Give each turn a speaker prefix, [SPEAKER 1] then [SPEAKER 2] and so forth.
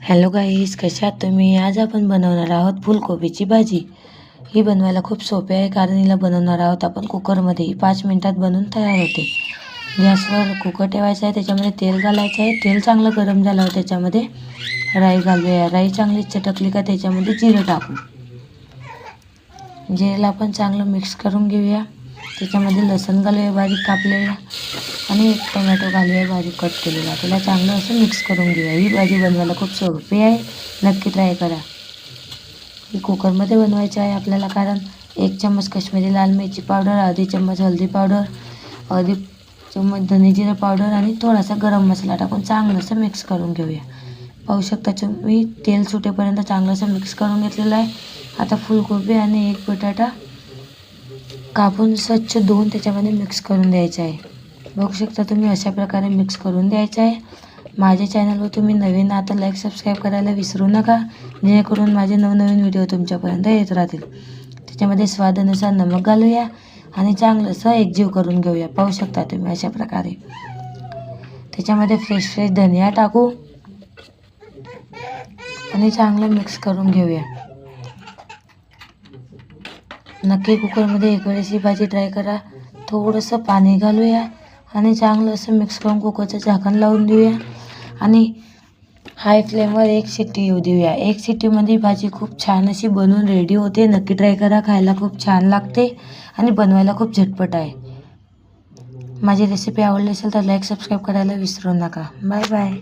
[SPEAKER 1] Hello गाईस, कशा आहात तुम्ही? आज आपण बनवणार आहोत फुलकोबीची भाजी. ही बनवायला खूप सोपी आहे, कारण हिला बनवणार आहोत आपण कुकरमध्ये. 5 मिनिटात बनवून तयार होते. गॅसवर कुकर ठेवायचा आहे, त्याच्यामध्ये तेल घालायचं आहे. तेल चांगलं गरम झाल्यावर त्याच्यामध्ये राई घालूया. राई चांगली चटकली का त्याच्यामध्ये जिरं टाकू. जिरेला आपण चांगलं मिक्स करून घेऊया. त्याच्यामध्ये लसूण घालूया बारीक कापलेला, आणि एक टोमॅटो घालूया बारीक कट केलेला. त्याला चांगलं असं मिक्स करून घेऊया. ही भाजी बनवायला खूप सोपी आहे, नक्की ट्राय करा. ही कुकरमध्ये बनवायची आहे आपल्याला, कारण 1 चम्मच काश्मीरी लाल मिरची पावडर, अर्धी चम्मच हळदी पावडर, अर्धी चम्मच धने जिरे पावडर आणि थोडासा गरम मसाला टाकून चांगलं असं मिक्स करून घेऊया. पाहू शकता तुम्ही, तेल सुटेपर्यंत चांगलं असं मिक्स करून घेतलेलं आहे. आता फुलकोबी आणि एक बटाटा कापून स्वच्छ धुवून त्याच्यामध्ये मिक्स करून द्यायचं आहे. बघू शकता तुम्ही, अशा प्रकारे मिक्स करून द्यायचं आहे. माझ्या चॅनलवर तुम्ही नवीन आता लाईक सबस्क्राईब करायला विसरू नका, जेणेकरून माझे नवनवीन व्हिडिओ तुमच्यापर्यंत येत राहतील. त्याच्यामध्ये स्वादानुसार नमक घालूया आणि चांगलं असं एकजीव करून घेऊया. पाहू शकता तुम्ही अशा प्रकारे. त्याच्यामध्ये फ्रेश धनिया टाकू आणि चांगलं मिक्स करून घेऊया. नक्की कुकरमध्ये एक वेळेस ही भाजी ट्राय करा. थोडंसं पाणी घालूया आणि चांगलं असं मिक्स करून कुकरचं झाकण लावून देऊया आणि हाय फ्लेमवर 1 शिट्टी येऊ देऊया. 1 शिट्टीमध्ये भाजी खूप छान अशी बनवून रेडी होते. नक्की ट्राय करा, खायला खूप छान लागते आणि बनवायला खूप झटपट आहे. माझी रेसिपी आवडली असेल तर लाईक सबस्क्राईब करायला विसरू नका. Bye bye.